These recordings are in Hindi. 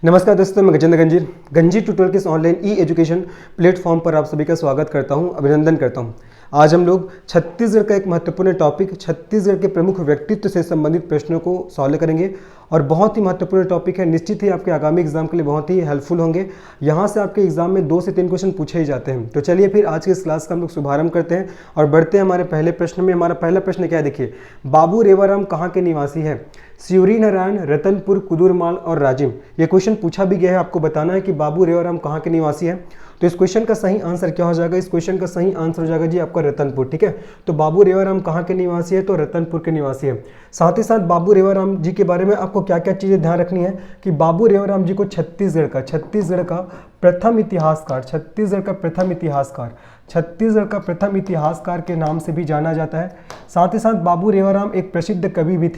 नमस्कार दोस्तों, मैं गजेंद्र गंजीर गंजीर ट्यूटोरियल के इस ऑनलाइन ई एजुकेशन प्लेटफॉर्म पर आप सभी का स्वागत करता हूं, अभिनंदन करता हूं। आज हम लोग छत्तीसगढ़ का एक महत्वपूर्ण टॉपिक छत्तीसगढ़ के प्रमुख व्यक्तित्व से संबंधित प्रश्नों को सॉल्व करेंगे और बहुत ही महत्वपूर्ण टॉपिक है। निश्चित ही आपके आगामी एग्जाम के लिए बहुत ही हेल्पफुल होंगे। यहाँ से आपके एग्जाम में 2 से 3 क्वेश्चन पूछे ही जाते हैं। तो चलिए फिर आज के इस क्लास का हम लोग शुभारंभ करते हैं और बढ़ते हैं हमारे पहले प्रश्न में। हमारा पहला प्रश्न क्या है, देखिए, बाबू रेवाराम कहाँ के निवासी है? सिवरी नारायण, रतनपुर, कुदुरमाल और राजिम। ये क्वेश्चन पूछा भी गया है, आपको बताना है कि बाबू रेवाराम कहाँ के निवासी है। तो इस क्वेश्चन का सही आंसर क्या हो जाएगा? इस क्वेश्चन का सही आंसर हो जाएगा जी आपका रतनपुर। ठीक है, तो बाबू रेवाराम कहाँ के निवासी है? तो रतनपुर के निवासी है। साथ ही साथ बाबू रेवाराम जी के बारे में आपको क्या क्या चीज़ें ध्यान रखनी है कि बाबू रेवाराम जी को छत्तीसगढ़ का प्रथम इतिहासकार, छत्तीसगढ़ का प्रथम इतिहासकार के नाम से भी जाना जाता है। साथ ही साथ बाबू रेवाराम एक प्रसिद्ध कवि भी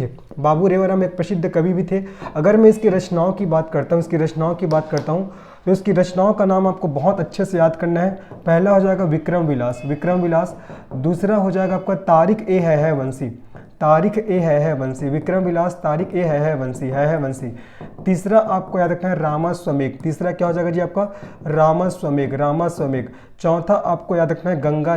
थे। अगर मैं इसकी रचनाओं की बात करता हूँ, तो इसकी रचनाओं का नाम आपको बहुत अच्छे से याद करना है। पहला हो जाएगा विक्रम विलास, दूसरा हो जाएगा आपका तारिक ए है वंशी, विक्रम विलास, तारिक ए है वंशी। तीसरा आपको याद रखना है रामास्वमेघ, तीसरा क्या हो जाएगा जी आपका? रामास्वमेघ। चौथा आपको याद रखना है गंगा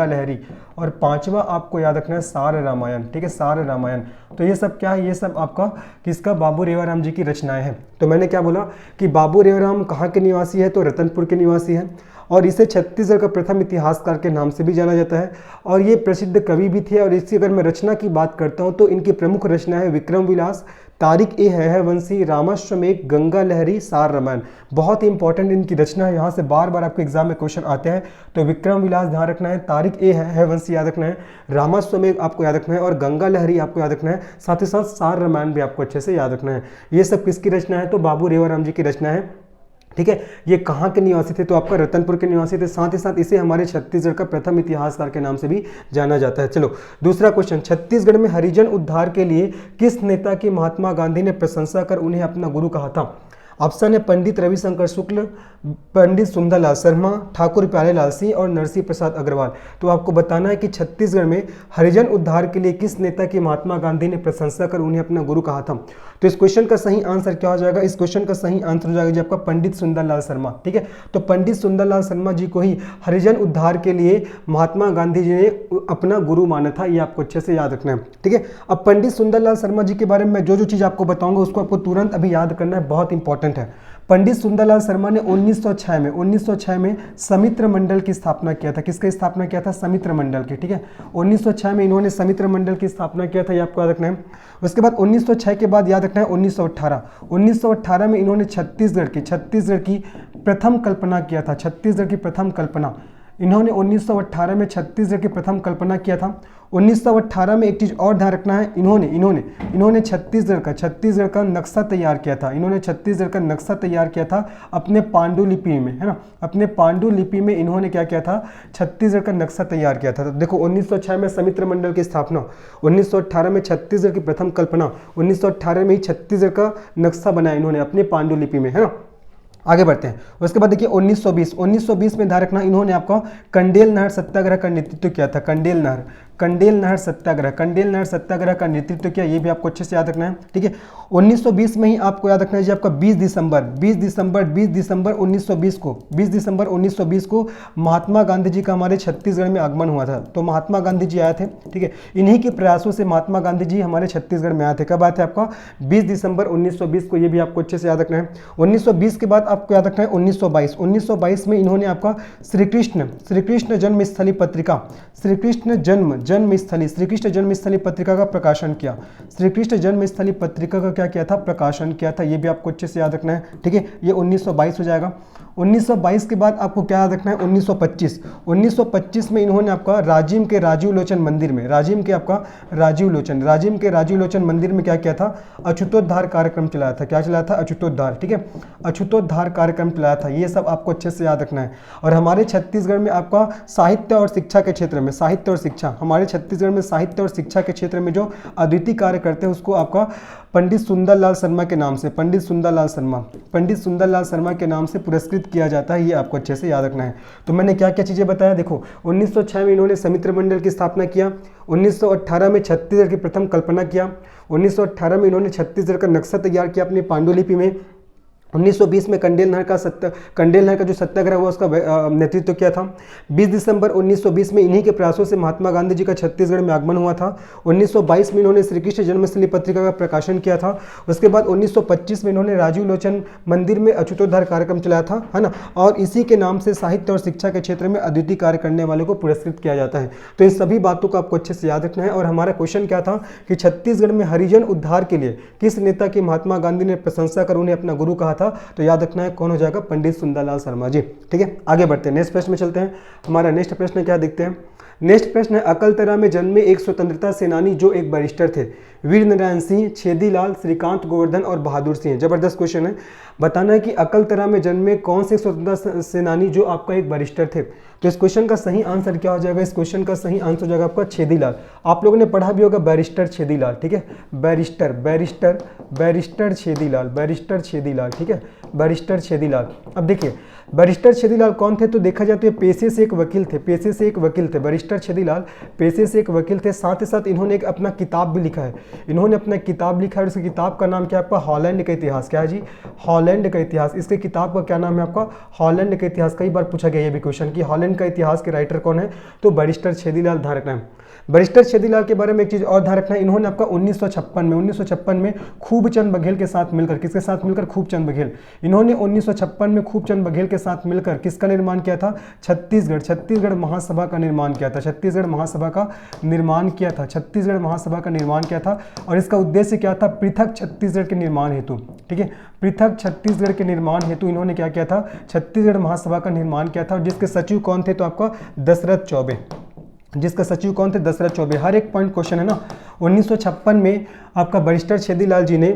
लहरी। और पांचवा आपको याद रखना है सार रामायण। ठीक है, सार रामायण। तो ये सब क्या है? ये सब आपका किसका? बाबू रेवाराम जी की रचनाएं हैं। तो मैंने क्या बोला कि बाबू रेवाराम कहाँ के निवासी है? तो रतनपुर के निवासी है और इसे छत्तीसगढ़ का प्रथम इतिहासकार के नाम से भी जाना जाता है और ये प्रसिद्ध कवि भी थे। और इसकी अगर मैं रचना की बात करता हूँ तो इनकी प्रमुख रचना है विक्रम विलास, तारिक ए है वंशी, रामाश्वमेघ, गंगा लहरी, सार रामायण। बहुत ही इंपॉर्टेंट इनकी रचना है, यहाँ से बार बार आपके एग्जाम में क्वेश्चन आते हैं। तो विक्रम विलास ध्यान रखना है, तारिक ए है वंशी याद रखना है, रामाश्वमेघ आपको याद रखना है और गंगा लहरी आपको याद रखना है। साथ ही साथ सार रामायण भी आपको अच्छे से याद रखना है। ये सब किसकी रचना है? तो बाबू रेवाराम जी की रचना है। ठीक है, ये कहाँ के निवासी थे? तो आपका रतनपुर के निवासी थे। साथ ही साथ इसे हमारे छत्तीसगढ़ का प्रथम इतिहासकार के नाम से भी जाना जाता है। चलो दूसरा क्वेश्चन, छत्तीसगढ़ में हरिजन उद्धार के लिए किस नेता की महात्मा गांधी ने प्रशंसा कर उन्हें अपना गुरु कहा था? ऑप्शन है पंडित रविशंकर शुक्ल, पंडित सुंदरलाल शर्मा, ठाकुर प्यारेलाल सिंह और नरसिंह प्रसाद अग्रवाल। तो आपको बताना है कि छत्तीसगढ़ में हरिजन उद्धार के लिए किस नेता की महात्मा गांधी ने प्रशंसा कर उन्हें अपना गुरु कहा था? तो इस क्वेश्चन का सही आंसर क्या हो जाएगा? इस क्वेश्चन का सही आंसर हो जाएगा जी आपका पंडित सुंदरलाल शर्मा। ठीक है, तो पंडित सुंदरलाल शर्मा जी को ही हरिजन उद्धार के लिए महात्मा गांधी जी ने अपना गुरु माना था। ये आपको अच्छे से याद रखना है। ठीक है, अब पंडित सुंदरलाल शर्मा जी के बारे में जो चीज़ आपको बताऊंगा उसको आपको तुरंत अभी याद करना है, बहुत इंपॉर्टेंट है। पंडित सुंदरलाल शर्मा ने 1906 में समित्र मंडल की स्थापना किया था। किसका स्थापना किया था? समित्र मंडल की। ठीक है, 1906 में इन्होंने समित्र मंडल की स्थापना किया था, ये आपको याद रखना है। उसके बाद 1906 के बाद याद रखना है 1918 में इन्होंने छत्तीसगढ़ की प्रथम कल्पना किया था। इन्होंने 1918 में छत्तीसगढ़ की प्रथम कल्पना किया था। 1918 में एक चीज़ और ध्यान रखना है, इन्होंने छत्तीसगढ़ का नक्शा तैयार किया था अपने पांडुलिपि में, है ना। अपने पांडुलिपि में इन्होंने क्या किया था? छत्तीसगढ़ का नक्शा तैयार किया था। तो देखो 1906 में समित्र मंडल की स्थापना, 1918 में छत्तीसगढ़ की प्रथम कल्पना, 1918 में ही छत्तीसगढ़ का नक्शा बनाया इन्होंने अपने पांडुलिपि में, है ना। आगे बढ़ते हैं। उसके बाद देखिए 1920 में ध्यान रखना, इन्होंने आपका कंडेल नहर सत्याग्रह का नेतृत्व किया था। कंडेल नहर सत्याग्रह का नेतृत्व किया, ये भी आपको अच्छे से याद रखना है। ठीक है, 1920 में ही आपको याद रखना है जी आपका 20 दिसंबर 1920 को महात्मा गांधी जी का हमारे छत्तीसगढ़ में आगमन हुआ था। तो महात्मा गांधी जी आए थे। ठीक है, इन्हीं के प्रयासों से महात्मा गांधी जी हमारे छत्तीसगढ़ में आए थे। कब आए थे? आपका 20 दिसंबर 1920 को, ये भी आपको अच्छे से याद रखना है। 1920 के बाद आपको याद रखना है 1922 में इन्होंने आपका श्री कृष्ण जन्मस्थली पत्रिका, श्री कृष्ण जन्मस्थली पत्रिका का प्रकाशन किया। श्री कृष्ण जन्मस्थली पत्रिका का क्या किया था? प्रकाशन किया था। ये भी आपको अच्छे से याद रखना है। ठीक है, ये 1922 हो जाएगा। 1922 के बाद आपको क्या याद रखना है? 1925 में इन्होंने आपका राजिम के राजीव लोचन मंदिर में, राजिम के राजीव लोचन मंदिर में क्या किया था? अछूतोद्धार कार्यक्रम चलाया था। क्या चलाया था? अछूतोद्धार। ठीक है, अछूतोद्धार कार्यक्रम चलाया था। ये सब आपको अच्छे से याद रखना है। और हमारे छत्तीसगढ़ में आपका साहित्य और शिक्षा के क्षेत्र में, हमारे हमारे छत्तीसगढ़ में साहित्य और शिक्षा के क्षेत्र में जो अद्वितीय कार्य करते हैं उसको आपका पंडित सुंदरलाल शर्मा के नाम से, पंडित सुंदरलाल शर्मा के नाम से पुरस्कृत किया जाता है। ये आपको अच्छे से याद रखना है। तो मैंने क्या क्या चीज़ें बताया, देखो 1906 में इन्होंने समित्र मंडल की स्थापना किया, 1918 में छत्तीसगढ़ की प्रथम कल्पना किया, 1918 में इन्होंने छत्तीसगढ़ का नक्शा तैयार किया अपनी पांडुलिपि में, 1920 में कंडेल नहर का जो सत्याग्रह हुआ उसका नेतृत्व किया था। 20 दिसंबर 1920 में इन्हीं के प्रयासों से महात्मा गांधी जी का छत्तीसगढ़ में आगमन हुआ था। 1922 में इन्होंने श्री कृष्ण जन्मस्थली पत्रिका का प्रकाशन किया था। उसके बाद 1925 में इन्होंने राजीव लोचन मंदिर में अच्युतोद्धार कार्यक्रम चलाया था, है ना, और इसी के नाम से साहित्य और शिक्षा के क्षेत्र में अद्वितीय कार्य करने वाले को पुरस्कृत किया जाता है। तो इन सभी बातों को आपको अच्छे से याद रखना है। और हमारा क्वेश्चन क्या था कि छत्तीसगढ़ में हरिजन उद्धार के लिए किस नेता की महात्मा गांधी ने प्रशंसा कर उन्हें अपना गुरु कहा था, तो याद रखना है कौन हो जाएगा, पंडित सुंदरलाल शर्मा जी। ठीक है, आगे बढ़ते हैं, नेक्स्ट प्रश्न में चलते हैं। हमारा नेक्स्ट प्रश्न क्या देखते हैं। नेक्स्ट प्रश्न है, अकलतरा में जन्मे एक स्वतंत्रता सेनानी जो एक बैरिस्टर थे, वीर नारायण सिंह, छेदीलाल, श्रीकांत गोवर्धन और बहादुर सिंह। जबरदस्त क्वेश्चन है। बताना है कि अकलतरा में जन्मे कौन से स्वतंत्रता सेनानी जो आपका एक बैरिस्टर थे। तो इस क्वेश्चन का सही आंसर क्या हो जाएगा, इस क्वेश्चन का सही आंसर हो जाएगा आपका छेदीलाल। आप लोगों ने पढ़ा भी होगा बैरिस्टर छेदीलाल, ठीक है, बैरिस्टर छेदीलाल, ठीक है, बैरिस्टर छेदीलाल। अब देखिए बैरिस्टर छेदीलाल कौन थे, तो देखा जाए तो ये पेशे से एक वकील थे, बैरिस्टर छेदीलाल पेशे से एक वकील थे। साथ ही साथ इन्होंने एक अपना किताब भी लिखा है, और इस किताब का नाम क्या है आपका, हॉलैंड का इतिहास। क्या है जी, हॉलैंड का इतिहास। इसके किताब का क्या नाम है आपका, हॉलैंड का इतिहास। कई बार पूछा गया ये भी क्वेश्चन कि हॉलैंड का इतिहास के राइटर कौन है, तो बैरिस्टर छेदीलाल। ध्यान रखना है बैरिस्टर छेदीलाल के बारे में एक चीज और ध्यान रखना है, इन्होंने आपका 1956 में खूबचंद बघेल के साथ मिलकर, किसके साथ मिलकर, खूबचंद बघेल। इन्होंने 1956 में खूबचंद बघेल के साथ मिलकर किसका निर्माण किया था, छत्तीसगढ़ महासभा का निर्माण किया था, छत्तीसगढ़ महासभा का निर्माण किया था। और इसका उद्देश्य क्या था, पृथक छत्तीसगढ़ के निर्माण हेतु, ठीक है, पृथक छत्तीसगढ़ के निर्माण हेतु इन्होंने क्या किया था, छत्तीसगढ़ महासभा का निर्माण किया था। और जिसके सचिव कौन थे, तो आपका दशरथ चौबे। हर एक पॉइंट क्वेश्चन है ना। 1956 में आपका बैरिस्टर छेदीलाल जी ने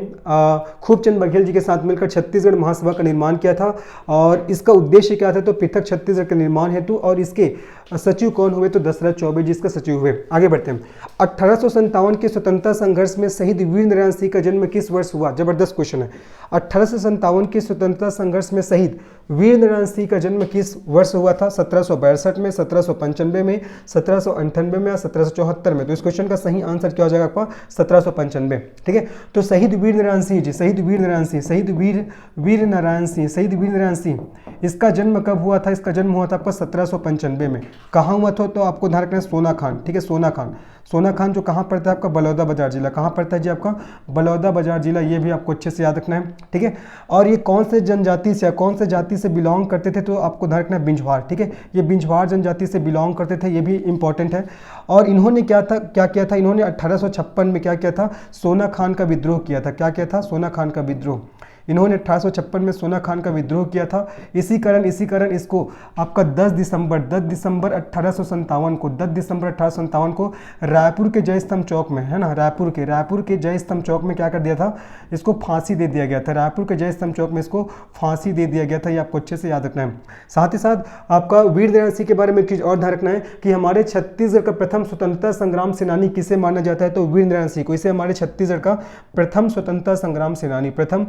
खूबचंद बघेल जी के साथ मिलकर छत्तीसगढ़ महासभा का निर्माण किया था। और इसका उद्देश्य क्या था, तो पृथक छत्तीसगढ़ के निर्माण हेतु। और इसके सचिव कौन हुए, तो दशरथ चौबे जी इसका सचिव हुए। आगे बढ़ते हैं। 1857 के स्वतंत्रता संघर्ष में शहीद वीर नारायण सिंह का जन्म किस वर्ष हुआ। जबरदस्त क्वेश्चन है। 1857 के स्वतंत्रता संघर्ष में शहीद वीर नारायण सिंह का जन्म किस वर्ष हुआ था, 1762 में, 1795 में, 1798 में या 1774 में। तो इस क्वेश्चन का सही आंसर क्या हो जाएगा आपका, 1795। ठीक है, तो शहीद वीर नारायण सिंह, इसका जन्म कब हुआ था, इसका जन्म हुआ था आपका 1795 में। कहाँ हुआ था, तो आपको ध्यान रखना है सोनाखान, ठीक है, सोनाखान जो कहाँ पड़ता है आपका, बलौदा बाजार जिला। कहाँ पड़ता है जी आपका, बलौदा बाजार जिला। ये भी आपको अच्छे से याद रखना है, ठीक है। और ये कौन से जनजाति से, कौन से जाति से बिलोंग करते थे, तो आपको ध्यान रखना है बिंझवार, ठीक है, ये बिंझवार जनजाति से बिलोंग करते थे, ये भी इंपॉर्टेंट है। और इन्होंने क्या किया था, इन्होंने 1856 में क्या किया था, सोनाखान का विद्रोह किया था। क्या किया था, सोनाखान का विद्रोह। इन्होंने 1856 में सोनाखान का विद्रोह किया था। इसी कारण इसको आपका 10 दिसंबर 1857 को रायपुर के जय स्तंभ चौक में, है ना, रायपुर के जय स्तंभ चौक में क्या कर दिया था, इसको फांसी दे दिया गया था। रायपुर के जय स्तंभ चौक में इसको फांसी दे दिया गया था। ये आपको अच्छे से याद रखना है। साथ ही साथ आपका वीर नारायण सिंह के बारे में एक चीज़ और ध्यान रखना है कि हमारे छत्तीसगढ़ का प्रथम स्वतंत्रता संग्राम सेनानी किसे माना जाता है, तो वीर नारायण सिंह को। इसे हमारे छत्तीसगढ़ का प्रथम स्वतंत्रता संग्राम सेनानी, प्रथम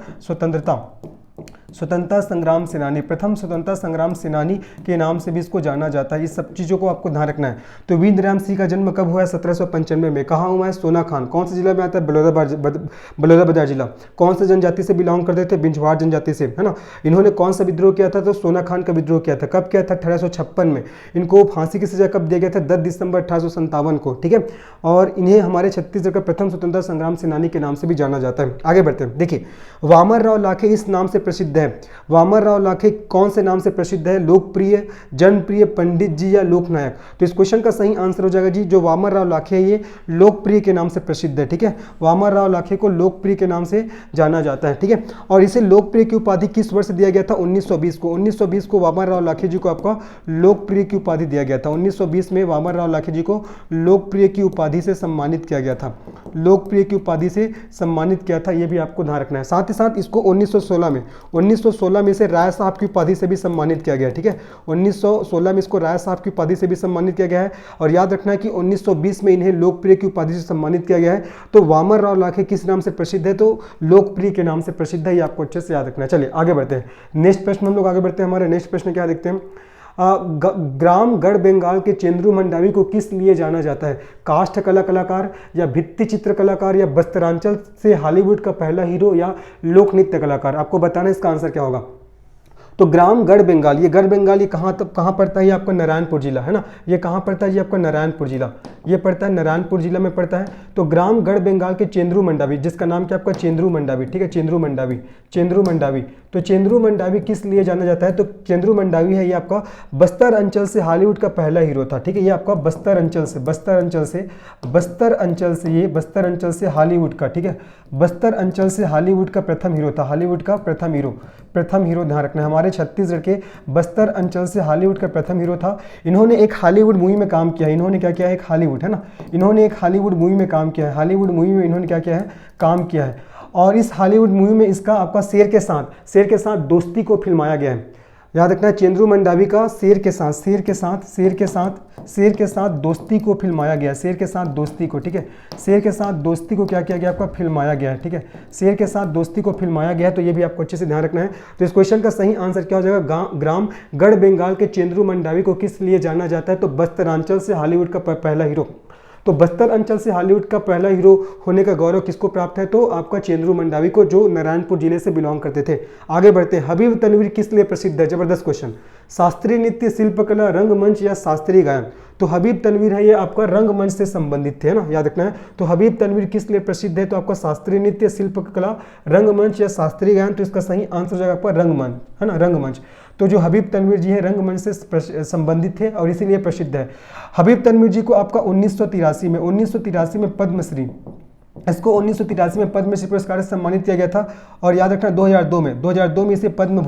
स्वतंत्रता संग्राम सेनानी के नाम से भी इसको जाना जाता है। इस सब चीज़ों को आपको ध्यान रखना है। तो वीर नारायण सिंह का जन्म कब हुआ है, 1795 में। कहाँ हुआ है, सोनाखान। कौन से जिला में आता है, बलौदा बाजार जिला। कौन से जनजाति से बिलोंग करते थे, बिंझवार जनजाति से, है ना। इन्होंने कौन सा विद्रोह किया था, तो सोनाखान का विद्रोह किया था। कब किया था, 1856 में। इनको फांसी की सजा कब दिया गया था, 10 दिसंबर 1857 को, ठीक है। और इन्हें हमारे छत्तीसगढ़ का प्रथम स्वतंत्रता संग्राम सेनानी के नाम से भी जाना जाता है। आगे बढ़ते हैं। देखिए वामन राव लाखे इस नाम से प्रसिद्ध है। वामन राव लाखे कौन से नाम से प्रसिद्ध है, लोकप्रिय, जनप्रिय, पंडित जी या लोकनायक। तो इस क्वेश्चन का सही आंसर हो जाएगा जी, जो वामन राव लाखे है ये लोकप्रिय के नाम से प्रसिद्ध है, ठीक है। वामन राव लाखे को लोकप्रिय के नाम से जाना जाता है, ठीक है। और इसे लोकप्रिय की उपाधि किस वर्ष दिया गया था, 1920 को। 1920 को वामन राव लाखे जी को आपका लोकप्रिय की उपाधि दिया गया था। 1920 में वामन राव लाखे जी को लोकप्रिय की उपाधि से सम्मानित किया गया था, लोकप्रिय की उपाधि से सम्मानित किया था। यह भी आपको ध्यान रखना है। साथ ही साथ इसको 1916 में 1916 में इसे राय साहब की उपाधि से भी सम्मानित किया गया है, ठीक है। 1916 में इसको राय साहब की उपाधि से भी सम्मानित किया गया है। और याद रखना है कि 1920 में इन्हें लोकप्रिय की उपाधि से सम्मानित किया गया है। तो वामन राव लाखे किस नाम से प्रसिद्ध है? तो लोकप्रिय के नाम से प्रसिद्ध है, ये आपको अच्छे से याद रखना है। चलिए आगे बढ़ते हैं, नेक्स्ट प्रश्न हम लोग आगे बढ़ते हैं। हमारे नेक्स्ट प्रश्न क्या देखते हैं, ग्राम गढ़ बंगाल के चेंद्रू मंडावी को किस लिए जाना जाता है? काष्ठ कला कलाकार, या भित्ति चित्र कलाकार, या वस्त्रांचल से हॉलीवुड का पहला हीरो, या लोक नृत्य कलाकार? आपको बताना है इसका आंसर क्या होगा। तो ग्राम गढ़ बंगाल, ये गढ़ बंगाल ये कहाँ पड़ता है? ये आपका नारायणपुर जिला है ना। ये कहाँ पड़ता है? ये आपका नारायणपुर जिला, ये पड़ता है नारायणपुर जिला में पड़ता है। तो ग्राम गढ़ बंगाल के चेंद्रू मंडावी, जिसका नाम क्या आपका चेंद्रू मंडावी, ठीक है, चेंद्रू मंडावी, चेंद्रू मंडावी। तो चेंद्रू मंडावी किस लिए जाना जाता है? तो चेंद्रू मंडावी है ये आपका बस्तर अंचल से हॉलीवुड का पहला हीरो था, ठीक है। ये आपका बस्तर अंचल से ये बस्तर अंचल से हॉलीवुड का, ठीक है, बस्तर अंचल से हॉलीवुड का प्रथम हीरो था, हॉलीवुड का प्रथम हीरो ध्यान रखना है। हमारे छत्तीसगढ़ के बस्तर अंचल से हॉलीवुड का प्रथम हीरो था। इन्होंने एक हॉलीवुड मूवी में काम किया है। इन्होंने क्या किया है? एक हॉलीवुड है ना, इन्होंने एक हॉलीवुड मूवी में काम किया है। हॉलीवुड मूवी में इन्होंने क्या किया है? काम किया है। और इस हॉलीवुड मूवी में इसका आपका शेर के साथ दोस्ती को फिल्माया गया है। याद रखना है, चेंद्रू मंडावी का शेर के साथ दोस्ती को फिल्माया गया, शेर के साथ दोस्ती को, ठीक है, शेर के साथ दोस्ती को क्या किया गया? आपका फिल्माया गया है, ठीक है, शेर के साथ दोस्ती को फिल्माया गया है। तो ये भी आपको अच्छे से ध्यान रखना है। तो इस क्वेश्चन का सही आंसर क्या हो जाएगा? ग्राम गढ़ बंगाल के चेंद्रू मंडावी को किस लिए जाना जाता है? तो बस्तरांचल से हॉलीवुड का पहला हीरो। तो बस्तर अंचल से हॉलीवुड का पहला हीरो होने का गौरव किसको प्राप्त है? तो आपका चेंद्रू मंडावी को, जो नारायणपुर जिले से बिलोंग करते थे। आगे बढ़ते हैं, हबीब तनवीर किस लिए प्रसिद्ध है? जबरदस्त क्वेश्चन। शास्त्रीय नृत्य, शिल्पकला, रंगमंच, या शास्त्रीय गायन? तो हबीब तनवीर है ये आपका रंगमंच से संबंधित थे, है ना, याद रखना है। तो हबीब तनवीर किस लिए प्रसिद्ध है? तो आपका शास्त्रीय नृत्य, शिल्पकला, रंगमंच, या शास्त्रीय गायन? तो इसका सही आंसर हो जाएगा आपका रंगमंच, है ना, रंगमंच। तो जो हबीब तनवीर जी है रंगमंच से संबंधित थे और इसीलिए प्रसिद्ध है। हबीब तनवीर जी को आपका 1983 में पद्मश्री, इसको 1983 में पद्मश्री पुरस्कार से सम्मानित किया गया था। और याद रखना 2002 में इसे पद्म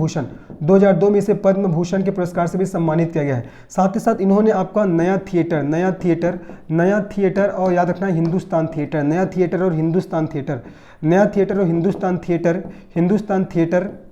भूषण के पुरस्कार से भी सम्मानित किया गया है। साथ ही साथ इन्होंने आपका नया थिएटर और याद रखना हिंदुस्तान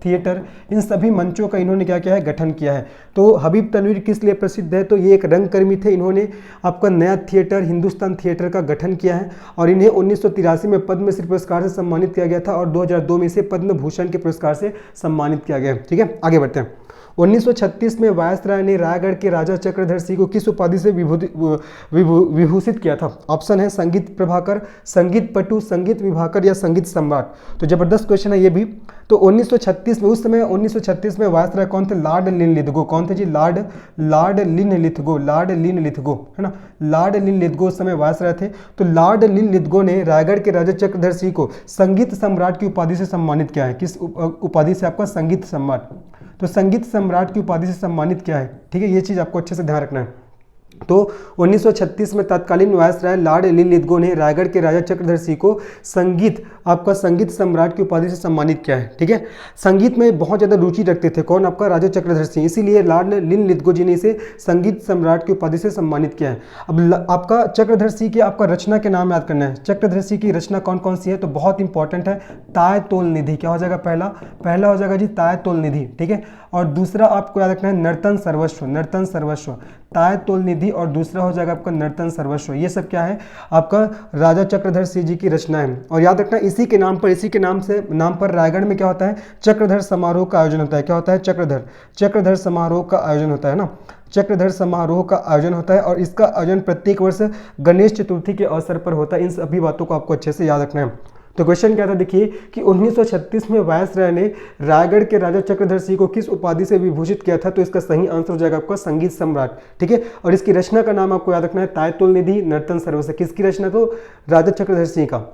थिएटर इन सभी मंचों का इन्होंने क्या किया है? गठन किया है। तो हबीब तनवीर किस लिए प्रसिद्ध है? तो ये एक रंगकर्मी थे। इन्होंने आपका नया थिएटर, हिंदुस्तान थिएटर का गठन किया है और इन्हें 1983 में पद्मश्री पुरस्कार से सम्मानित किया गया था और 2002 में इसे पद्म भूषण के पुरस्कार से सम्मानित किया गया। ठीक है, आगे बढ़ते हैं। 1936 में वायसराय ने रायगढ़ के राजा चक्रधर सिंह को किस उपाधि से विभूषित किया था? ऑप्शन है संगीत प्रभाकर, संगीत पटु, संगीत विभाकर या संगीत सम्राट। तो जबरदस्त क्वेश्चन है ये भी। तो 1936 में, उस समय 1936 में वायसराय कौन थे? Lord Linlithgow. कौन थे जी? लॉर्ड लिनलिथगो, है ना, लॉर्ड लिनलिथगो उस समय वायसराय थे। तो लॉर्ड लिनलिथगो ने रायगढ़ के राजा चक्रधर सिंह को संगीत सम्राट की उपाधि से सम्मानित किया है। किस उपाधि से? आपका संगीत सम्राट। तो संगीत सम्राट की उपाधि से सम्मानित किया है। ठीक है, ये चीज आपको अच्छे से ध्यान रखना है। तो 1936 में तत्कालीन वायसराय लॉर्ड लिनलिथगो ने रायगढ़ के राजा चक्रधर सिंह को आपका संगीत सम्राट की उपाधि से सम्मानित किया है। ठीक है, संगीत में बहुत ज्यादा रुचि रखते थे कौन? आपका राजा चक्रधर सिंह, इसीलिए लॉर्ड लिनलिथगो जी ने इसे संगीत सम्राट की उपाधि से सम्मानित किया है। अब आपका चक्रधर सिंह के आपका रचना के नाम याद करना है। चक्रधर सिंह की रचना कौन कौन सी है? तो बहुत इंपॉर्टेंट है, ताय तोल निधि। क्या हो जाएगा? पहला हो जाएगा जी ताय तोल निधि। ठीक है, और दूसरा आपको याद रखना है नर्तन सर्वस्व, ताय तोल निधि, और दूसरा हो जाएगा आपका नर्तन सर्वस्व। ये सब क्या है? आपका राजा चक्रधर सिंह जी की रचना है। और याद रखना इसी के नाम पर रायगढ़ में क्या होता है? चक्रधर समारोह का आयोजन होता है। क्या होता है? चक्रधर समारोह का आयोजन होता है ना, चक्रधर समारोह का आयोजन होता है। और इसका आयोजन प्रत्येक वर्ष गणेश चतुर्थी के अवसर पर होता है। इन सभी बातों को आपको अच्छे से याद रखना है। तो क्वेश्चन क्या था देखिए कि 1936 में वायसराय ने रायगढ़ के राजा चक्रधर सिंह को किस उपाधि से विभूषित किया था? तो इसका सही आंसर हो जाएगा आपका संगीत सम्राट। ठीक है, और इसकी रचना का नाम आपको याद रखना है ताय तोल निधि, नर्तन सर्वस्व। किसकी रचना? तो राजा चक्रधर सिंह का।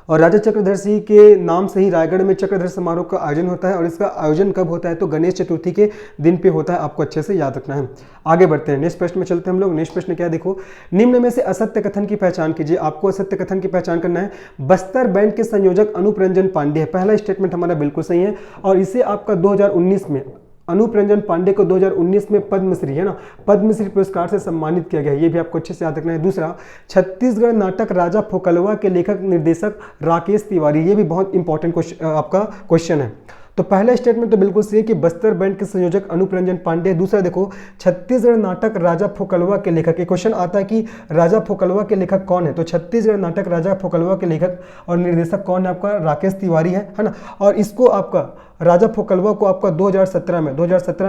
और राजा चक्रधर सिंह के नाम से ही रायगढ़ में चक्रधर समारोह का आयोजन होता है। और इसका आयोजन कब होता है? तो गणेश चतुर्थी के दिन पे होता है। आपको अच्छे से याद रखना है। आगे बढ़ते हैं, नेक्स्ट प्रश्न में चलते हैं हम लोग। नेक्स्ट प्रश्न क्या देखो, निम्न में से असत्य कथन की पहचान कीजिए। आपको असत्य कथन की पहचान करना है। बस्तर बैंड के संयोजक अनूप रंजन पांडे है। पहला स्टेटमेंट हमारा बिल्कुल सही है। और इसे आपका 2019 में अनूप रंजन पांडे को 2019 में पद्मश्री, है ना, पद्मश्री पुरस्कार से सम्मानित किया गया है। ये भी आपको अच्छे से याद रखना है। दूसरा, छत्तीसगढ़ नाटक राजा फोकलवा के लेखक निर्देशक राकेश तिवारी। ये भी बहुत इंपॉर्टेंट आपका क्वेश्चन है। तो पहला स्टेटमेंट तो बिल्कुल सही है कि बस्तर बैंड के संयोजक अनूप रंजन पांडे। दूसरा देखो, छत्तीसगढ़ नाटक राजा फोकलवा के लेखक, एक क्वेश्चन आता है कि राजा फोकलवा के लेखक कौन है, तो छत्तीसगढ़ नाटक राजा फोकलवा के लेखक और निर्देशक कौन है, आपका राकेश तिवारी है ना। और इसको आपका राजा फोकलवा को आपका 2017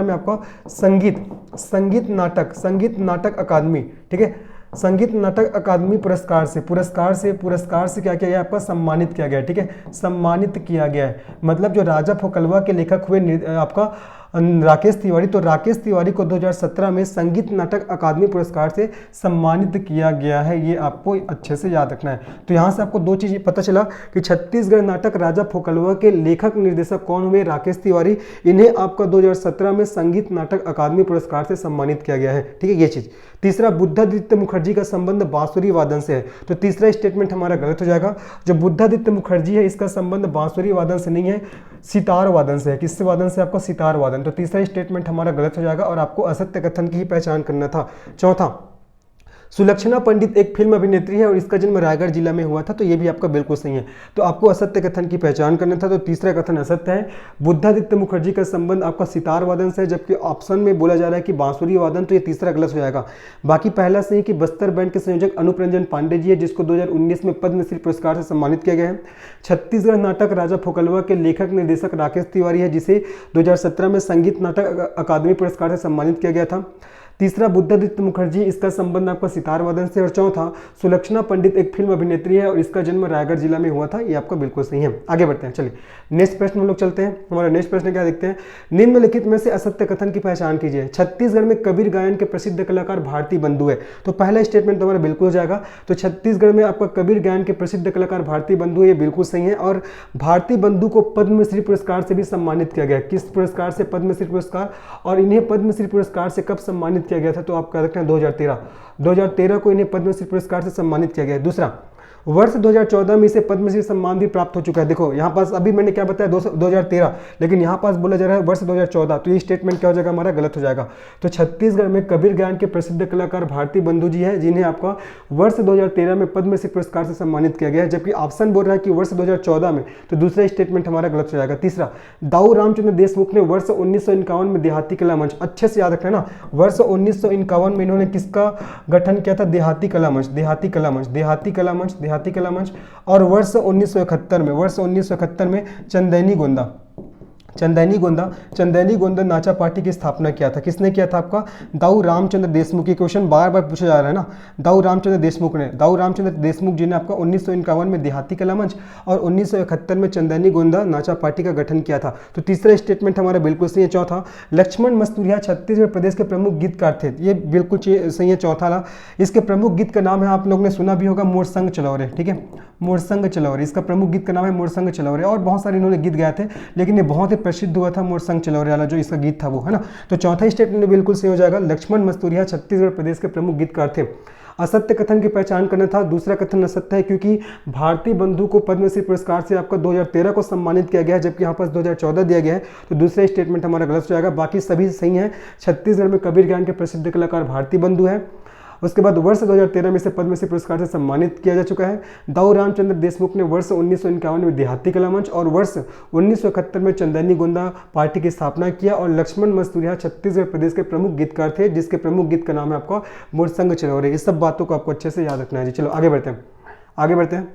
में आपका संगीत नाटक अकादमी, ठीक है, संगीत नाटक अकादमी पुरस्कार से क्या किया गया, आपका सम्मानित किया गया, ठीक है, सम्मानित किया गया है। मतलब जो राजा फोकलवा के लेखक हुए आपका राकेश तिवारी, तो राकेश तिवारी को 2017 में संगीत नाटक अकादमी पुरस्कार से सम्मानित किया गया है। ये आपको अच्छे से याद रखना है। तो यहाँ से आपको दो चीज़ पता चला कि छत्तीसगढ़ नाटक राजा फोकलवा के लेखक निर्देशक कौन हुए, राकेश तिवारी। इन्हें आपका 2017 में संगीत नाटक अकादमी पुरस्कार से सम्मानित किया गया है, ठीक है, ये चीज़। तीसरा, बुद्धादित्य मुखर्जी का संबंध बांसुरी वादन से है, तो तीसरा स्टेटमेंट हमारा गलत हो जाएगा। जो बुद्धादित्य मुखर्जी है इसका संबंध बांसुरी वादन से नहीं है, सितार वादन से है। किससे वादन से, आपका सितार वादन। तो तीसरा स्टेटमेंट हमारा गलत हो जाएगा और आपको असत्य कथन की ही पहचान करना था। चौथा, सुलक्षणा पंडित एक फिल्म अभिनेत्री है और इसका जन्म रायगढ़ जिला में हुआ था, तो ये भी आपका बिल्कुल सही है। तो आपको असत्य कथन की पहचान करना था, तो तीसरा कथन असत्य है। बुद्धादित्य मुखर्जी का संबंध आपका सितार वादन से है, जबकि ऑप्शन में बोला जा रहा है कि बांसुरी वादन, तो ये तीसरा गलत हो जाएगा। बाकी पहला सही कि बस्तर बैंड के संयोजक अनूप रंजन पांडे जी है, जिसको 2019 में पद्मश्री पुरस्कार से सम्मानित किया गया है। छत्तीसगढ़ नाटक राजा फोकलवा के लेखक निर्देशक राकेश तिवारी है, जिसे 2017 में संगीत नाटक अकादमी पुरस्कार से सम्मानित किया गया था। तीसरा, बुद्धादित्य मुखर्जी, इसका संबंध आपका सितार वादन से। और चौथा, सुलक्षणा पंडित एक फिल्म अभिनेत्री है और इसका जन्म रायगढ़ जिला में हुआ था, ये आपका बिल्कुल सही है। आगे बढ़ते हैं, चलिए नेक्स्ट प्रश्न हम लोग चलते हैं। हमारा नेक्स्ट प्रश्न क्या देखते हैं, निम्नलिखित में से असत्य कथन की पहचान कीजिए। छत्तीसगढ़ में कबीर गायन के प्रसिद्ध कलाकार भारती बंधु है, तो पहला स्टेटमेंट हमारा बिल्कुल हो जाएगा। तो छत्तीसगढ़ में आपका कबीर गायन के प्रसिद्ध कलाकार भारती बंधु है, ये बिल्कुल सही है। और भारती बंधु को पद्मश्री पुरस्कार से भी सम्मानित किया गया। किस पुरस्कार से, पद्मश्री पुरस्कार। और इन्हें पद्मश्री पुरस्कार से कब सम्मानित किया गया था, तो आपका 2013 को इन्हें पद्मश्री पुरस्कार से सम्मानित किया गया। दूसरा, वर्ष 2014 में इसे पद्मश्री सम्मान भी प्राप्त हो चुका है। देखो यहाँ पास अभी मैंने क्या बताया 2013, लेकिन यहाँ पास बोला जा रहा है वर्ष 2014, तो ये स्टेटमेंट क्या हो जाएगा, हमारा गलत हो जाएगा। तो छत्तीसगढ़ में कबीर गायन के प्रसिद्ध कलाकार भारती बंधु जी है, जिन्हें आपका वर्ष 2013 में पद्मश्री पुरस्कार से सम्मानित किया गया है, जबकि ऑप्शन बोल रहा है कि वर्ष 2014 में, तो दूसरा स्टेटमेंट हमारा गलत हो जाएगा। तीसरा, दाऊ रामचंद्र देशमुख ने वर्ष 1951 में देहाती कला मंच, अच्छे से याद रखना ना, वर्ष 1951 में इन्होंने किसका गठन किया था, देहाती कला मंच। और वर्ष 1971 में चंदैनी गोंदा नाचा पार्टी की स्थापना किया था। किसने किया था, आपका दाऊ रामचंद्र देशमुख। की क्वेश्चन बार बार पूछा जा रहा है ना, दाऊ रामचंद्र देशमुख जी ने आपका 1951 में देहाती कला मंच और 1971 में चंदैनी गोंदा नाचा पार्टी का गठन किया था। तो तीसरा स्टेटमेंट हमारा बिल्कुल सही है। चौथा, लक्ष्मण मस्तूरिया छत्तीसगढ़ प्रदेश के प्रमुख गीतकार थे, ये बिल्कुल सही है। चौथा, इसके प्रमुख गीत का नाम है, आप लोग ने सुना भी होगा, मोरसंग चलौरे, ठीक है, मोरसंग चलौरे, इसका प्रमुख गीत का नाम है मोरसंग चलौरे। और बहुत सारे इन्होंने गीत गाए थे, लेकिन ये बहुत ही प्रसिद्ध हुआ था मोरसंग चलौरे वाला जो इसका गीत था वो, है ना। तो चौथा स्टेटमेंट बिल्कुल सही हो जाएगा, लक्ष्मण मस्तूरिया छत्तीसगढ़ प्रदेश के प्रमुख गीतकार थे। असत्य कथन की पहचान करना था, दूसरा कथन असत्य है क्योंकि भारती बंधु को पद्मश्री पुरस्कार से आपका 2013 को सम्मानित किया गया है, जबकि यहाँ पास 2014 दिया गया है, तो दूसरा स्टेटमेंट हमारा गलत हो जाएगा। बाकी सभी सही है। छत्तीसगढ़ में कबीर गायन के प्रसिद्ध कलाकार भारती बंधु है। उसके बाद वर्ष 2013 में इसे पद्मश्री पुरस्कार से सम्मानित किया जा चुका है। दाऊ रामचंद्र देशमुख ने वर्ष 1951 में देहाती कला मंच और वर्ष 1971 में चंदैनी गोंदा पार्टी की स्थापना किया। और लक्ष्मण मस्तूरिया छत्तीसगढ़ प्रदेश के प्रमुख गीतकार थे, जिसके प्रमुख गीत का नाम है आपका मोरसंग चलौरे। इस सब बातों को आपको अच्छे से याद रखना है जी। चलो आगे बढ़ते हैं।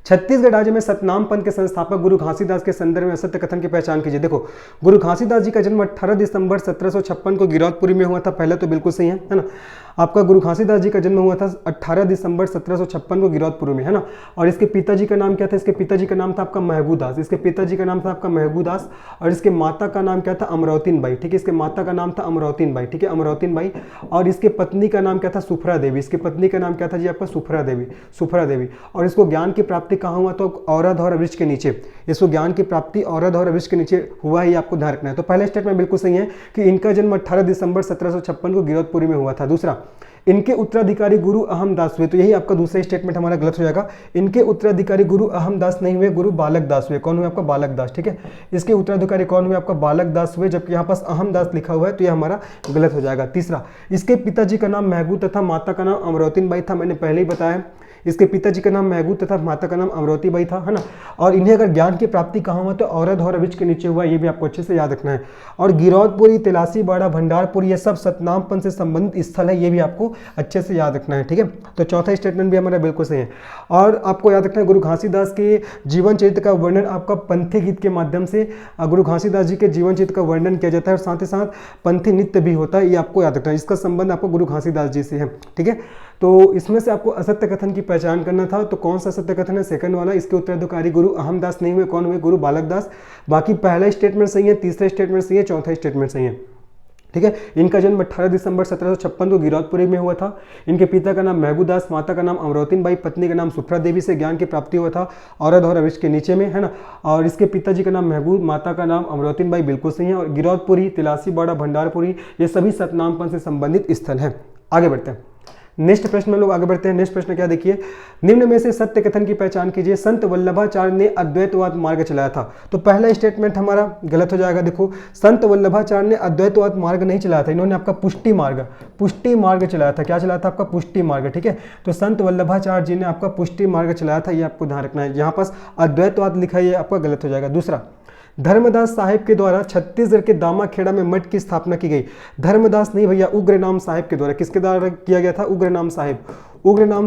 छत्तीसगढ़ राज्य में सतनाम पंथ के संस्थापक गुरु घासीदास के संदर्भ में असत्य कथन की पहचान कीजिए। देखो, गुरु घासीदास जी का जन्म 18 दिसंबर 1756 को गिरौदपुरी में हुआ था, पहले तो बिल्कुल सही है ना। आपका गुरु घासीदास जी का जन्म हुआ था 18 दिसंबर 1756 को गिरौदपुर में, है ना। और इसके पिताजी का नाम क्या था, इसके पिताजी का नाम था आपका महबूब दास, और इसके माता का नाम क्या था, अमरावतीन बाई, ठीक है, इसके माता का नाम था अमरावतीन बाई, ठीक है, अमरावतीन बाई। और इसके पत्नी का नाम क्या था, सुफरा देवी, इसके पत्नी का नाम क्या था जी आपका, सुफरा देवी। और इसको ज्ञान की प्राप्ति कहाँ हुआ, तो औराधौरा वृक्ष के नीचे, इसको ज्ञान की प्राप्ति औराधौरा वृक्ष के नीचे हुआ है, ये आपको ध्यान रखना है। तो पहला स्टेटमेंट बिल्कुल सही है कि इनका जन्म 18 दिसंबर 1756 को गिरौदपुरी में हुआ था। दूसरा, इनके उत्तराधिकारी गुरु अहमदास हुए, तो यही आपका दूसरा स्टेटमेंट हमारा गलत हो जाएगा। इनके उत्तराधिकारी गुरु अहमदास नहीं हुए, गुरु बालक दास हुए। कौन हुए आपका? बालक दास। ठीक है, इसके उत्तराधिकारी कौन हुए आपका? बालक दास हुए, जबकि यहाँ पास अहमदास लिखा हुआ है, तो यह हमारा गलत हो जाएगा। तीसरा, इसके पिताजी का नाम महबूब तथा माता का नाम अमरावती बाई था, मैंने पहले ही बताया। इसके पिताजी का नाम महबूब तथा माता का नाम अमरावती बाई था, है ना। और इन्हें अगर ज्ञान की प्राप्ति कहाँ हुआ तो औरध और अविच के नीचे हुआ, ये भी आपको अच्छे से याद रखना है। और गिरौदपुरी, तिलासीबाड़ा, भंडारपुर, ये सब सतनामपन से संबंधित स्थल है, ये भी आपको अच्छे से याद रखना है। ठीक है, तो चौथा स्टेटमेंट भी हमारा बिल्कुल सही है। और आपको याद रखना है गुरु घासीदास के जीवन चरित्र का वर्णन आपका पंथी गीत के माध्यम से गुरु घासीदास जी के जीवन चरित्र का वर्णन किया जाता है, और साथ ही साथ पंथी नृत्य भी होता है, ये आपको याद रखना है। इसका संबंध आपको गुरु घासीदास जी से है। ठीक है, तो इसमें से आपको असत्य कथन की पहचान करना था, तो कौन सा असत्य कथन है? सेकंड वाला, इसके उत्तराधिकारी गुरु अहमदास नहीं हुए, कौन हुए? गुरु बालक दास। बाकी पहला स्टेटमेंट सही है, तीसरा स्टेटमेंट सही है, चौथा स्टेटमेंट सही है। ठीक है, इनका जन्म 18 दिसंबर 1756 को गिरौदपुरी में हुआ था। इनके पिता का नाम महबूब दास, माता का नाम अमरावती बाई, पत्नी का नाम सुफरा देवी से ज्ञान की प्राप्ति हुआ था, औरध और अविच के नीचे में, है ना। और इसके पिताजी का नाम महबूब, माता का नाम अमरावती बाई, बिल्कुल सही है। और गिरौदपुरी, तिलासीबाड़ा, भंडारपुरी, ये सभी सतनामपन से संबंधित स्थल हैं। आगे बढ़ते हैं, नेक्स्ट प्रश्न में लोग आगे बढ़ते हैं। नेक्स्ट प्रश्न क्या देखिए, निम्न में से सत्य कथन की पहचान कीजिए। संत वल्लभाचार्य ने अद्वैतवाद मार्ग चलाया था, तो पहला स्टेटमेंट हमारा गलत हो जाएगा। देखो, संत वल्लभाचार्य ने अद्वैतवाद मार्ग नहीं चलाया था, इन्होंने आपका पुष्टि मार्ग चलाया था। क्या चलाया था? आपका पुष्टि मार्ग। ठीक है, तो संत वल्लभाचार्य जी ने आपका पुष्टि मार्ग चलाया था, ये आपको ध्यान रखना है। यहाँ पास अद्वैतवाद लिखा है, ये आपका गलत हो जाएगा। दूसरा, धर्मदास साहिब के द्वारा छत्तीसगढ़ के दामाखेड़ा में मठ की स्थापना की गई। धर्मदास नहीं भैया, उग्रनाम साहिब के द्वारा। किसके द्वारा किया गया था? उग्रनाम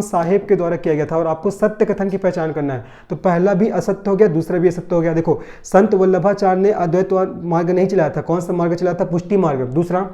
साहिब के द्वारा किया गया था। और आपको सत्य कथन की पहचान करना है, तो पहला भी असत्य हो गया, दूसरा भी असत्य हो गया। देखो, संत वल्लभाचार्य ने अद्वैतवाद मार्ग नहीं चलाया था, कौन सा मार्ग चलाया था? पुष्टि मार्ग। दूसरा,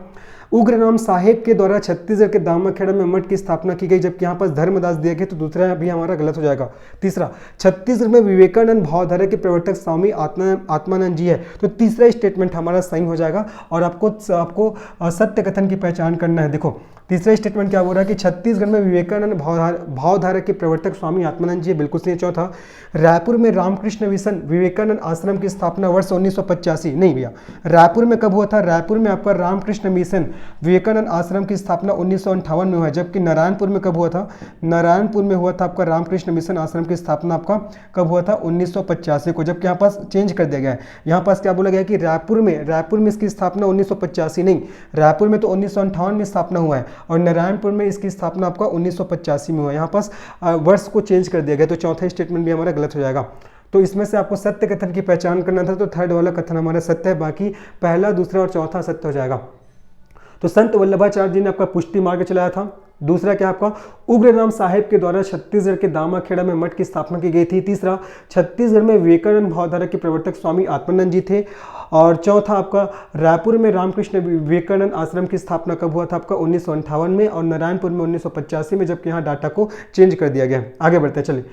उग्रनाम साहिब के द्वारा छत्तीसगढ़ के दामाखेड़ा में मठ की स्थापना की गई, जबकि यहाँ पर धर्मदास दिया गया, तो दूसरा भी हमारा गलत हो जाएगा। तीसरा, छत्तीसगढ़ में विवेकानंद भावधारा के प्रवर्तक स्वामी आत्मानंद जी है, तो तीसरा स्टेटमेंट हमारा सही हो जाएगा। और आपको सत्य कथन की पहचान करना है। देखो, तीसरा स्टेटमेंट क्या बोल रहा है कि छत्तीसगढ़ में विवेकानंद भावधारा के प्रवर्तक स्वामी आत्मानंद जी, बिल्कुल सही। चौथा, रायपुर में रामकृष्ण मिशन विवेकानंद आश्रम की स्थापना वर्ष 1985, नहीं भैया, रायपुर में कब हुआ था? रायपुर में आपका रामकृष्ण मिशन विवेकानंद आश्रम की स्थापना 1958 में हुआ है, जबकि नारायणपुर में कब हुआ था? नारायणपुर में हुआ था आपका रामकृष्ण मिशन आश्रम की स्थापना आपका कब हुआ था? 1985 को, जबकि यहाँ पास चेंज कर दिया गया है। यहाँ पास क्या बोला गया कि रायपुर में इसकी स्थापना 1985 नहीं, रायपुर में तो 1958 में स्थापना हुआ है, और नारायणपुर में इसकी स्थापना आपका 1985 में हुआ। यहाँ पास वर्ष को चेंज कर दिया गया, तो चौथा स्टेटमेंट भी हमारा गलत हो जाएगा। तो इसमें से आपको सत्य कथन की पहचान करना था, तो थर्ड वाला कथन हमारा सत्य है, बाकी पहला, दूसरा और चौथा सत्य हो जाएगा। तो संत वल्लभाचार्य जी ने आपका पुष्टि मार्ग चलाया था। दूसरा क्या आपका? उग्रनाम साहिब के द्वारा छत्तीसगढ़ के दामाखेड़ा में मठ की स्थापना की गई थी। तीसरा, छत्तीसगढ़ में विवेकानंद भावधारा के प्रवर्तक स्वामी आत्मानंद जी थे। और चौथा आपका, रायपुर में रामकृष्ण विवेकानंद आश्रम की स्थापना कब हुआ था? आपका 1958 में, और नारायणपुर में 1985 में, जबकि यहाँ डाटा को चेंज कर दिया गया। आगे बढ़ते हैं,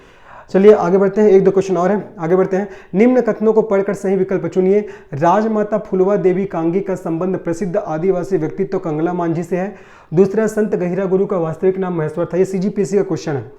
चलिए आगे बढ़ते हैं, एक दो क्वेश्चन और हैं, आगे बढ़ते हैं। निम्न कथनों को पढ़कर सही विकल्प चुनिए। राजमाता फुलवा देवी कांगी का संबंध प्रसिद्ध आदिवासी व्यक्तित्व कंगला मांझी से है। दूसरा, संत गहिरा गुरु का वास्तविक नाम महेश्वर था। ये सीजीपीएससी का क्वेश्चन है।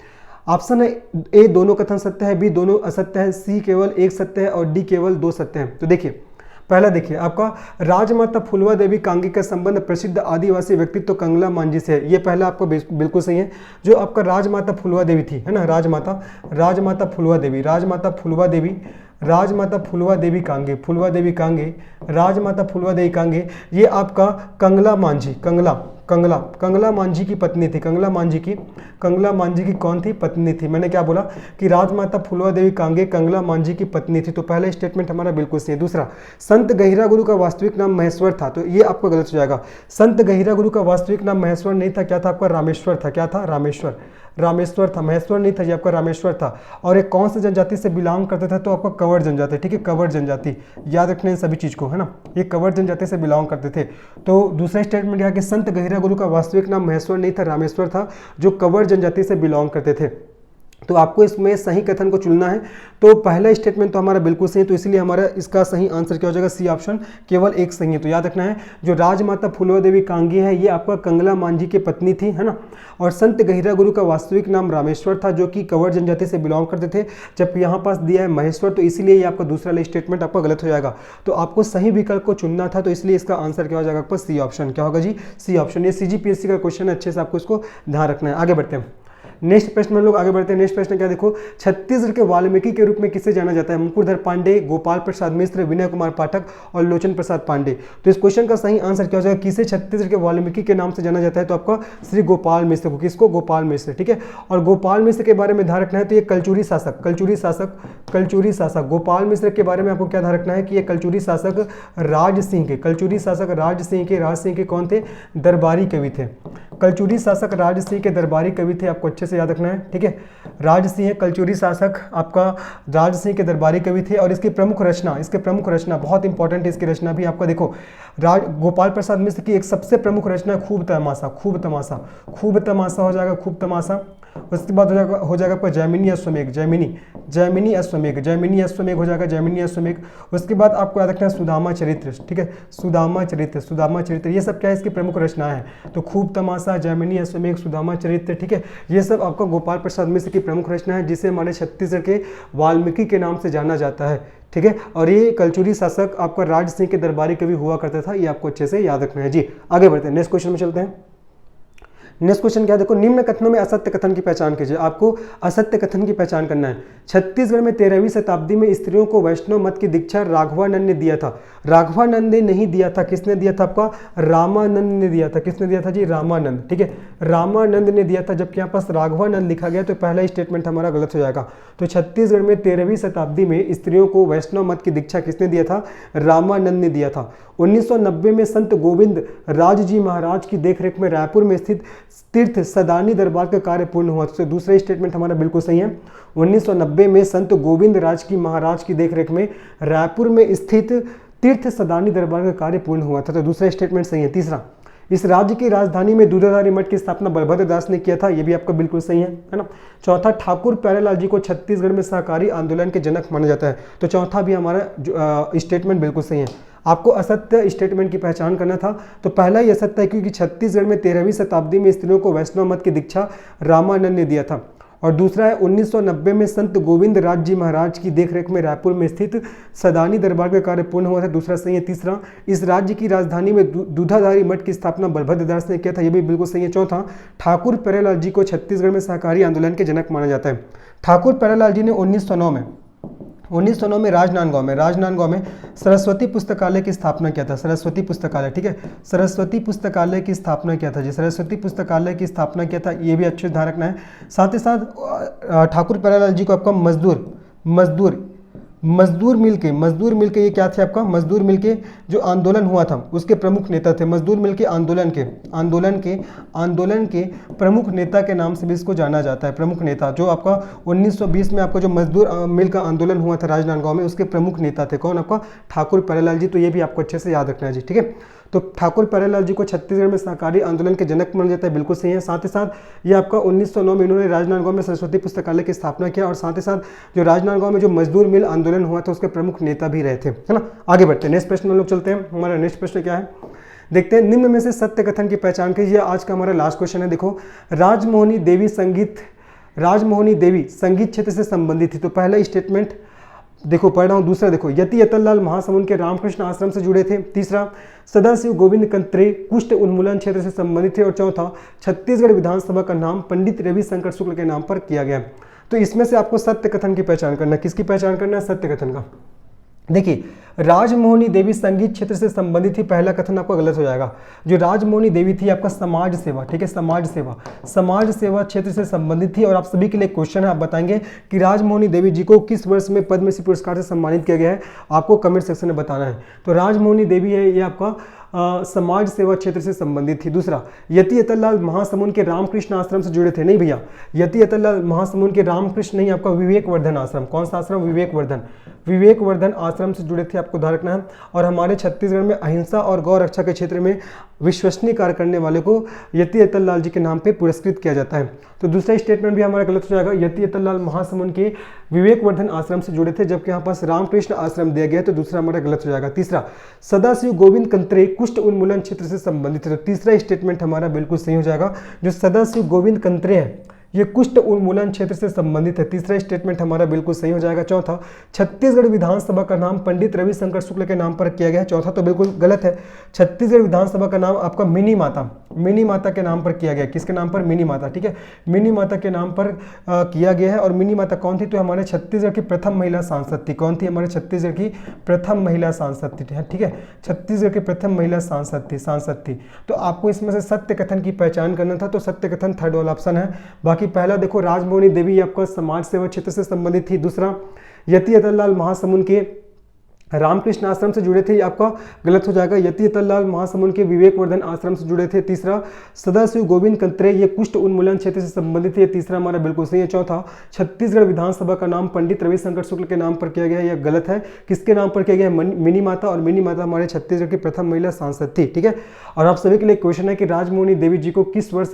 ऑप्शन है ए दोनों कथन सत्य है, बी दोनों असत्य है, सी केवल एक सत्य है, और डी केवल दो सत्य है। तो देखिए, पहला देखिए आपका, राजमाता फुलवा देवी कांगी का संबंध प्रसिद्ध आदिवासी व्यक्तित्व कंगला मांझी से है, ये पहला आपको बिल्कुल सही है। जो आपका राजमाता फुलवा देवी थी, है ना, राजमाता फुलवा देवी कांगे, राजमाता फुलवा देवी कांगे, ये आपका कंगला मांझी की पत्नी थी। कंगला मांझी की कौन थी? पत्नी थी। मैंने क्या बोला कि राजमाता फुलवा देवी कांगे कंगला मांझी की पत्नी थी, तो पहला स्टेटमेंट हमारा बिल्कुल सही है। दूसरा, संत गहिरा गुरु का वास्तविक नाम महेश्वर था, तो ये आपका गलत हो जाएगा। संत गहिरा गुरु का वास्तविक नाम महेश्वर नहीं था, क्या था आपका? रामेश्वर था। क्या था? रामेश्वर था, महेश्वर नहीं था, ये आपका रामेश्वर था। और एक कौन सी जनजाति से बिलोंग करता था? तो आपका कवर जनजाति। ठीक है, कवर जनजाति, याद रखने इन सभी चीज को, है ना, ये कवर जनजाति से बिलोंग करते थे। तो दूसरा स्टेटमेंट क्या कि संत गहिरा गुरु का वास्तविक नाम महेश्वर नहीं था, रामेश्वर था, जो कवर जनजाति से बिलोंग करते थे। तो आपको इसमें सही कथन को चुनना है। तो पहला स्टेटमेंट तो हमारा बिल्कुल सही है, तो इसलिए हमारा इसका सही आंसर क्या हो जाएगा, सी ऑप्शन, केवल एक सही है। तो याद रखना है, जो राजमाता फूलो देवी कांगी है ये आपका कंगला मांझी की पत्नी थी, है ना। और संत गहिरा गुरु का वास्तविक नाम रामेश्वर था, जो कि कंवर जनजाति से बिलोंग करते थे। जब यहाँ पास दिया है महेश्वर, तो इसीलिए ये आपका दूसरा स्टेटमेंट आपका गलत हो जाएगा। तो आपको सही विकल्प को चुनना था, तो इसलिए इसका आंसर क्या हो जाएगा आपका, सी ऑप्शन। क्या होगा जी, सी ऑप्शन। ये CGPSC का क्वेश्चन है, अच्छे से आपको इसको ध्यान रखना है। आगे बढ़ते हैं, नेक्स्ट प्रश्न में लोग आगे बढ़ते हैं। नेक्स्ट प्रश्न क्या देखो, छत्तीसगढ़ के वाल्मीकि के रूप में किसे जाना जाता है, मुकुरधर पांडे, गोपाल प्रसाद मिश्र, विनय कुमार पाठक और लोचन प्रसाद पांडे। तो इस क्वेश्चन का सही आंसर क्या हो जाएगा, किसे छत्तीसगढ़ के वाल्मीकि के नाम से जाना जाता है, तो आपका श्री गोपाल मिश्र को। किसको, गोपाल मिश्र, ठीक है। और गोपाल मिश्र के बारे में ध्यान रखना है, तो ये कलचुरी शासक, कलचुरी शासक गोपाल मिश्र के बारे में आपको क्या ध्यान रखना है कि ये कलचुरी शासक राज सिंह के, कलचुरी शासक राज सिंह के कौन थे, दरबारी कवि थे। कलचुरी शासक राज सिंह के दरबारी कवि थे, आपको अच्छे से याद रखना है, ठीक है। राज सिंह कलचुरी शासक आपका राज सिंह के दरबारी कवि थे। और इसकी प्रमुख रचना बहुत इंपॉर्टेंट है, इसकी रचना भी आपका देखो, गोपाल प्रसाद मिश्र की एक सबसे प्रमुख रचना खूब तमाशा हो जाएगा, खूब तमाशा। उसके बाद हो जाएगा आपका जैमिनी अश्वमेघ हो जाएगा, जैमिनी अश्वमेघ। उसके बाद आपको याद रखना है सुदामा चरित्र, ठीक है, सुदामा चरित्र, ये सब क्या है, इसकी प्रमुख रचनाएं हैं। तो खूब तमाशा, जैमिनी अश्वमेघ, सुदामा चरित्र, ठीक है, ये सब आपका गोपाल प्रसाद मिश्र की प्रमुख रचना है, जिसे हमारे छत्तीसगढ़ के वाल्मीकि के नाम से जाना जाता है, ठीक है। और ये कलचुरी शासक आपका राज सिंह के दरबारी कवि हुआ करता था, ये आपको अच्छे से याद रखना है जी। आगे बढ़ते हैं, नेक्स्ट क्वेश्चन में चलते हैं। नेक्स्ट क्वेश्चन क्या देखो, निम्न कथनों में असत्य कथन की पहचान कीजिए। आपको असत्य कथन की पहचान करना है। छत्तीसगढ़ में 13वीं शताब्दी में स्त्रियों को वैष्णव मत की दीक्षा राघवानंद ने दिया था। राघवानंद ने नहीं दिया था, किसने दिया था, आपका रामानंद ने दिया था। किसने दिया था जी, रामानंद, ठीक है, रामानंद ने दिया था। जबकि यहाँ पास राघवानंद लिखा गया, तो पहला स्टेटमेंट हमारा गलत हो जाएगा। तो छत्तीसगढ़ में 13वीं शताब्दी में स्त्रियों को वैष्णव मत की दीक्षा किसने दिया था, रामानंद ने दिया था। 1990 में संत गोविंद राज जी महाराज की देखरेख में रायपुर में स्थित तीर्थ सदानी दरबार का कार्य पूर्ण हुआ। तो दूसरा स्टेटमेंट हमारा बिल्कुल सही है। 1990 में संत गोविंद राज की महाराज की देखरेख में रायपुर में स्थित तीर्थ सदानी दरबार का कार्य पूर्ण हुआ था। तो दूसरा स्टेटमेंट सही है। तीसरा, इस राज्य की राजधानी में दूधाधारी मठ की स्थापना बलभद्र दास ने किया था, ये भी आपका बिल्कुल सही है ना। चौथा, ठाकुर प्यारेलाल जी को छत्तीसगढ़ में सहकारी आंदोलन के जनक माना जाता है। तो चौथा भी हमारा स्टेटमेंट बिल्कुल सही है। आपको असत्य स्टेटमेंट की पहचान करना था, तो पहला ही असत्य है, क्योंकि छत्तीसगढ़ में 13वीं शताब्दी में स्त्रियों को वैष्णव मत की दीक्षा रामानंद ने दिया था। और दूसरा है 1990 में संत गोविंद राज जी महाराज की देखरेख में रायपुर में स्थित सदानी दरबार का कार्य पूर्ण हुआ था, दूसरा सही है। तीसरा, इस राज्य की राजधानी में दूधाधारी मठ की स्थापना बलभद्र दास ने किया था, यह भी बिल्कुल सही है। चौथा, ठाकुर प्यारेलाल जी को छत्तीसगढ़ में सहकारी आंदोलन के जनक माना जाता है। ठाकुर प्यारेलाल जी ने 1909 में राजनांदगांव में सरस्वती पुस्तकालय की स्थापना किया था। सरस्वती पुस्तकालय, ठीक है, सरस्वती पुस्तकालय की स्थापना किया था जी, सरस्वती पुस्तकालय की स्थापना किया था, ये भी अच्छे से ध्यान रखना है। साथ ही साथ ठाकुर प्यारेलाल जी को आपका मजदूर मिल के ये क्या थे, आपका मजदूर मिल के जो आंदोलन हुआ था उसके प्रमुख नेता थे। मजदूर मिल के आंदोलन के प्रमुख नेता के नाम से भी इसको जाना जाता है। प्रमुख नेता जो आपका 1920 में आपका जो मजदूर मिल का आंदोलन हुआ था राजनांदगांव में, उसके प्रमुख नेता थे कौन, आपका ठाकुर प्यारेलाल जी। तो ये भी आपको अच्छे से याद रखना है जी, ठीक है। तो ठाकुर प्यारेलाल जी को छत्तीसगढ़ में सहकारी आंदोलन के जनक माना जाता है, बिल्कुल सही है। साथ ही साथ ये आपका 1909 में इन्होंने राजनांदगांव में सरस्वती पुस्तकालय की स्थापना किया, और साथ ही साथ जो राजनांदगांव में जो मजदूर मिल आंदोलन हुआ था उसके प्रमुख नेता भी रहे थे, है ना। आगे बढ़ते हैं, नेक्स्ट प्रश्न में लोग चलते हैं। हमारा नेक्स्ट प्रश्न क्या है, देखते हैं। निम्न में से सत्य कथन की पहचान कीजिए। आज का हमारा लास्ट क्वेश्चन है। देखो, राजमोहनी देवी संगीत क्षेत्र से संबंधित थी। तो पहला स्टेटमेंट देखो पढ़ रहा हूँ। दूसरा देखो, यति यतनलाल महासमुंद के रामकृष्ण आश्रम से जुड़े थे। तीसरा, सदाशिव गोविंद कंत्रे कुष्ठ उन्मूलन क्षेत्र से संबंधित थे। और चौथा, छत्तीसगढ़ विधानसभा का नाम पंडित रविशंकर शुक्ल के नाम पर किया गया। तो इसमें से आपको सत्य कथन की पहचान करना है। किसकी पहचान करना है, सत्य कथन का। देखिए, राजमोहनी देवी संगीत क्षेत्र से संबंधित थी, पहला कथन आपका गलत हो जाएगा। जो राजमोहनी देवी थी आपका समाज सेवा, ठीक है, समाज सेवा क्षेत्र से संबंधित थी। और आप सभी के लिए क्वेश्चन है, आप बताएंगे कि राजमोहनी देवी जी को किस वर्ष में पद्मश्री पुरस्कार से सम्मानित किया गया है, आपको कमेंट सेक्शन में बताना है। तो राजमोहनी देवी है ये आपका समाज सेवा क्षेत्र से संबंधित थी। दूसरा, यति यतनलाल महासमुंद के रामकृष्ण आश्रम से जुड़े थे। नहीं भैया, यति यतनलाल महासमुंद के रामकृष्ण नहीं, आपका विवेकवर्धन आश्रम। कौन सा आश्रम, विवेकवर्धन। विवेकवर्धन आश्रम से जुड़े थे, आपको ध्यान रखना है। और हमारे छत्तीसगढ़ में अहिंसा और गौ रक्षा के क्षेत्र में विश्वसनीय कार्य करने वाले को यति अतुल जी के नाम पे पुरस्कृत किया जाता है। तो दूसरा स्टेटमेंट भी हमारा गलत हो जाएगा। यति अतुल महासमुंद के विवेकवर्धन आश्रम से जुड़े थे, जबकि यहाँ पास रामकृष्ण आश्रम दिया गया है, तो दूसरा हमारा गलत हो जाएगा। तीसरा, सदाशिव गोविंद कंत्रे कुष्ठ उन्मूलन क्षेत्र से संबंधित है, तो तीसरा स्टेटमेंट हमारा बिल्कुल सही हो जाएगा। जो सदाशिव गोविंद कंत्रे है ये कुष्ठ उन्मूलन क्षेत्र से संबंधित है, तीसरा स्टेटमेंट हमारा बिल्कुल सही हो जाएगा। चौथा, छत्तीसगढ़ विधानसभा का नाम पंडित रविशंकर शुक्ल के नाम पर किया गया है, चौथा तो बिल्कुल गलत है। छत्तीसगढ़ विधानसभा का नाम आपका मिनी माता के नाम पर किया गया। किसके नाम पर? मिनी माता, ठीक है, मिनी माता के नाम पर किया गया है। और मिनी माता कौन थी? तो हमारे छत्तीसगढ़ की प्रथम महिला सांसद थी। कौन थी? हमारे छत्तीसगढ़ की प्रथम महिला सांसद थी, ठीक है, छत्तीसगढ़ की प्रथम महिला सांसद थी। तो आपको इसमें से सत्य कथन की पहचान करना था, तो सत्य कथन थर्ड वाला ऑप्शन है। बाकी पहला देखो, राजमोहनी देवी आपका समाज सेवा क्षेत्र से संबंधित थी। दूसरा, यति अतुल महासमुंद के रामकृष्ण आश्रम से जुड़े थे, ये आपका गलत हो जाएगा। यति अतुल महासमुंद के विवेकवर्धन आश्रम से जुड़े थे। तीसरा, सदाशिव गोविंद कंत्रे ये कुष्ठ उन्मूलन क्षेत्र से संबंधित है, तीसरा हमारा बिल्कुल सही है। चौथा, छत्तीसगढ़ विधानसभा का नाम पंडित रविशंकर शुक्ल के नाम पर किया गया है, यह गलत है। किसके नाम पर किया गया है? मिनी माता, और मिनी माता हमारे छत्तीसगढ़ की प्रथम महिला सांसद थी, ठीक है। और आप सभी के लिए क्वेश्चन है कि राजमोहनी देवी जी को किस वर्ष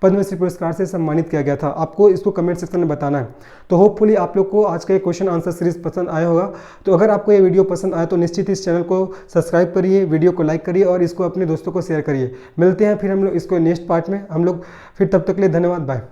पद्मश्री पुरस्कार से सम्मानित किया गया था? आपको इसको कमेंट सेक्शन में बताना है। तो होपफुली आप लोग को आज का ये क्वेश्चन आंसर सीरीज पसंद आया होगा। तो अगर आपको ये वीडियो पसंद आया तो निश्चित इस चैनल को सब्सक्राइब करिए, वीडियो को लाइक करिए और इसको अपने दोस्तों को शेयर करिए। मिलते हैं फिर हम लोग इसको नेक्स्ट पार्ट में, हम लोग फिर तब तक के लिए धन्यवाद, बाय।